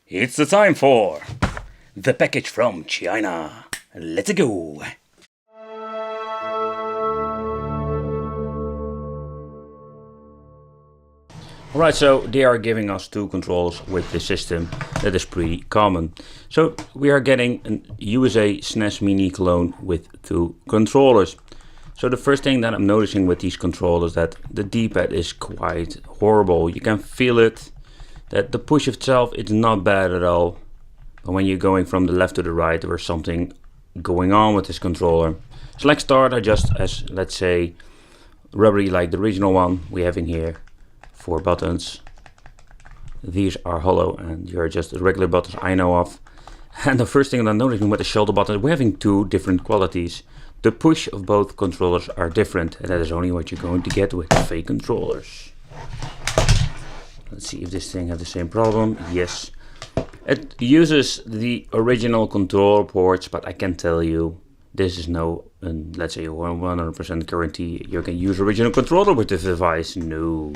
It's the time for the package from China. Let's go. Alright, so they are giving us two controllers with this system. That is pretty common. So we are getting a USA SNES Mini clone with two controllers. So the first thing that I'm noticing with these controllers that the D-pad is quite horrible. You can feel it, that the push itself is not bad at all. But when you're going from the left to the right, there is something going on with this controller. Select start are just as, let's say, rubbery like the original one we have in here. 4 buttons. These are hollow and you're just the regular buttons I know of. And the first thing that I'm noticing with the shoulder buttons, we're having two different qualities. The push of both controllers are different, and that is only what you're going to get with fake controllers. Let's see if this thing has the same problem. Yes. It uses the original controller ports, but I can tell you, this is no, let's say 100% guarantee you can use original controller with this device. No.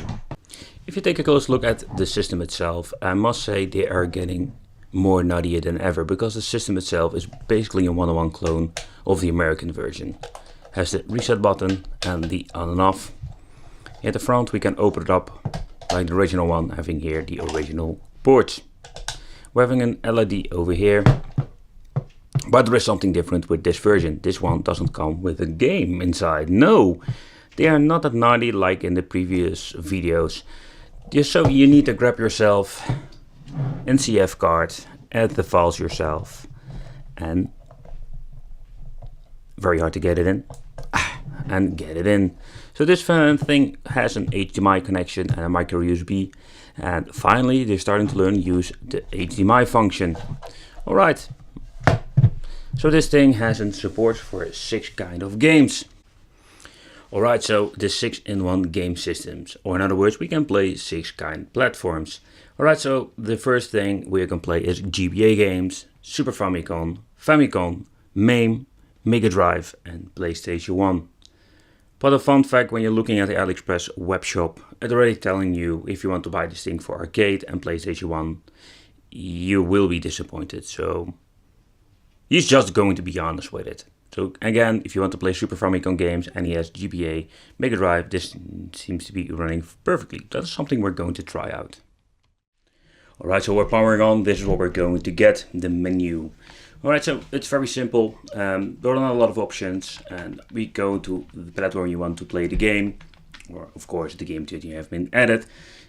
If you take a close look at the system itself, I must say they are getting more nuttier than ever, because the system itself is basically a one-on-one clone of the American version. Has the reset button and the on and off. At the front we can open it up like the original one, having here the original ports. We're having an LED over here, but there is something different with this version. This one doesn't come with a game inside. No, they are not that naughty like in the previous videos. Just so you need to grab yourself NCF card, add the files yourself, and very hard to get it in, and get it in. So this thing has an HDMI connection and a micro USB, and finally they're starting to learn to use the HDMI function. Alright, so this thing has a support for 6 kind of games. Alright, so the 6-in-1 game systems, or in other words, we can play 6 kind of platforms. Alright, so the first thing we can play is GBA games, Super Famicom, MAME, Mega Drive and PlayStation 1. But a fun fact, when you're looking at the AliExpress web shop, it's already telling you if you want to buy this thing for arcade and PlayStation 1, you will be disappointed. So he's just going to be honest with it. So again, if you want to play Super Famicom games, NES, GBA, Mega Drive, this seems to be running perfectly. That's something we're going to try out. Alright, so we're powering on. This is what we're going to get, the menu. Alright, so it's very simple. There are not a lot of options, and we go to the platform you want to play the game, or of course the game that you have been added,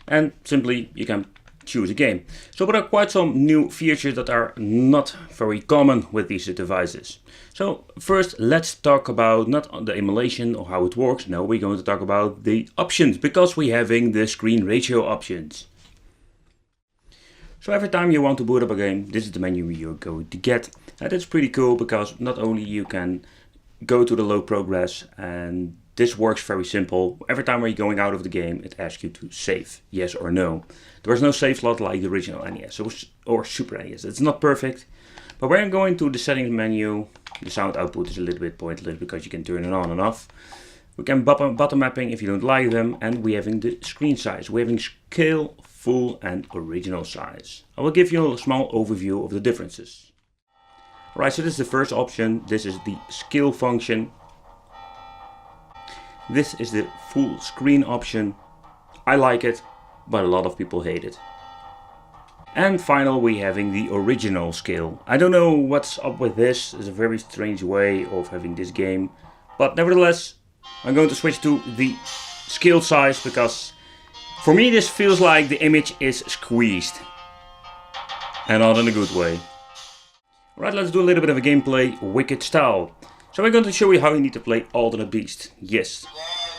and simply you can choose a game. So there are quite some new features that are not very common with these devices. So first let's talk about not the emulation or how it works. No, we're going to talk about the options, because we're having the screen ratio options. So every time you want to boot up a game, this is the menu you're going to get. And it's pretty cool, because not only you can go to the low progress, and this works very simple. Every time when you're going out of the game, it asks you to save, yes or no. There is no save slot like the original NES or Super NES. It's not perfect, but when I'm going to the settings menu, the sound output is a little bit pointless because you can turn it on and off. We can button mapping if you don't like them, and we're having the screen size. We're having scale, full and original size. I will give you a small overview of the differences. Alright, so this is the first option. This is the scale function. This is the full screen option. I like it, but a lot of people hate it. And finally we're having the original scale. I don't know what's up with this. It's a very strange way of having this game. But nevertheless, I'm going to switch to the scale size, because for me this feels like the image is squeezed. And not in a good way. Alright, let's do a little bit of a gameplay, Wicked style. So I'm going to show you how you need to play Alternate Beast. Yes.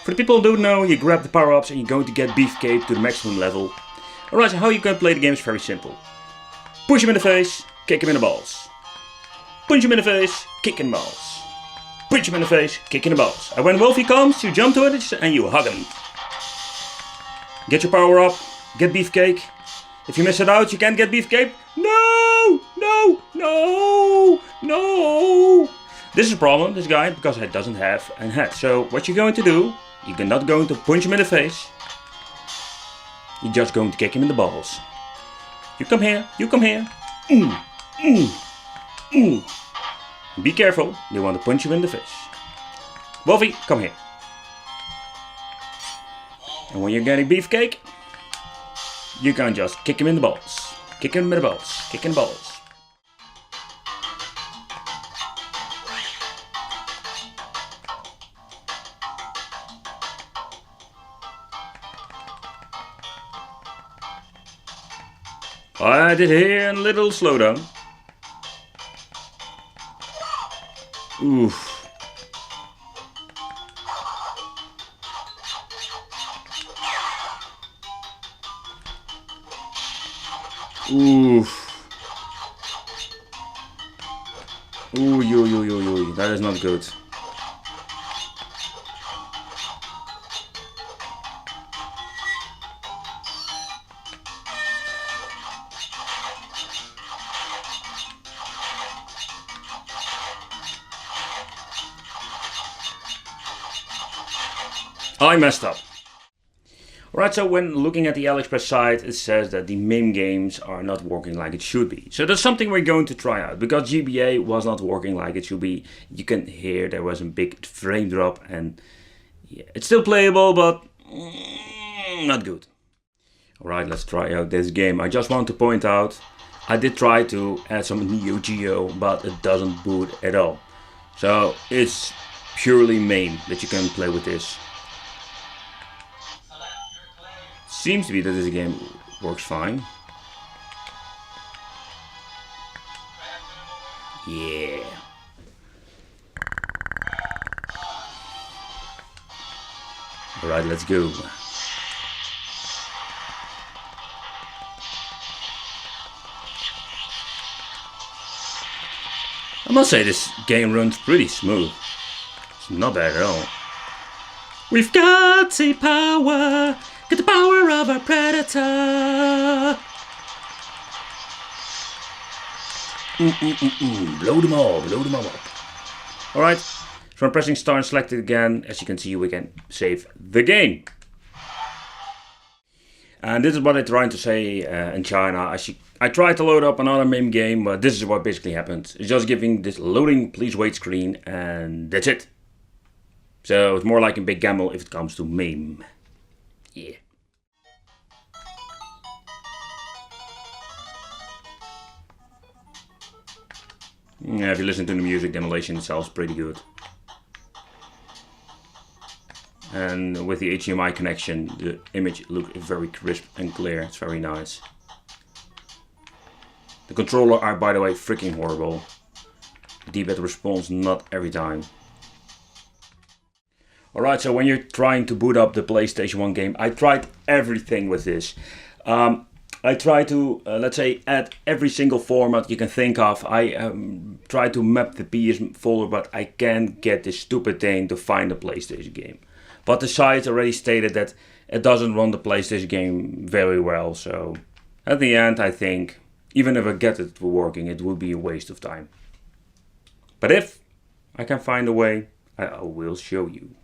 For the people who don't know, you grab the power-ups and you're going to get Beefcake to the maximum level. Alright, so how you can play the game is very simple. Push him in the face, kick him in the balls. Punch him in the face, kick in the balls. Punch him in the face, kick in the balls. And when Wolfie comes, you jump to it and you hug him. Get your power up, get Beefcake. If you miss it out, you can't get Beefcake. No! No! No! No! This is a problem, this guy, because he doesn't have a head. So what you're going to do, you're not going to punch him in the face. You're just going to kick him in the balls. You come here, you come here. Be careful, they want to punch you in the face. Wolfie, come here. And when you're getting beefcake, you can just kick him in the balls. Kick him in the balls, kick in the balls. I did hear a little slowdown. Oof. Oof. Ooh, yo, that is not good. I messed up. Alright, so when looking at the AliExpress site, it says that the MIM games are not working like it should be. So that's something we're going to try out. Because GBA was not working like it should be. You can hear there was a big frame drop, and yeah, it's still playable, but not good. Alright, let's try out this game. I just want to point out, I did try to add some Neo Geo, but it doesn't boot at all. So it's purely MAME that you can play with this. Seems to be that this game works fine. Yeah. Alright, let's go. I must say this game runs pretty smooth. It's not bad at all. We've got the power. Get the power of a predator. Blow them all up. Alright, so I'm pressing start and select it again. As you can see, we can save the game. And this is what I'm trying to say in China. I tried to load up another MIM game, but this is what basically happened. It's just giving this loading please wait screen, and that's it. So it's more like a big gamble if it comes to MIM. Yeah. Yeah, if you listen to the music, the emulation itself is pretty good. And with the HDMI connection, the image looks very crisp and clear. It's very nice. The controller are, by the way, freaking horrible. The D-pad responds not every time. Alright, so when you're trying to boot up the PlayStation 1 game, I tried everything with this. I try to, let's say, add every single format you can think of. I try to map the PS folder, but I can't get this stupid thing to find a PlayStation game. But the site already stated that it doesn't run the PlayStation game very well. So at the end, I think, even if I get it working, it would be a waste of time. But if I can find a way, I will show you.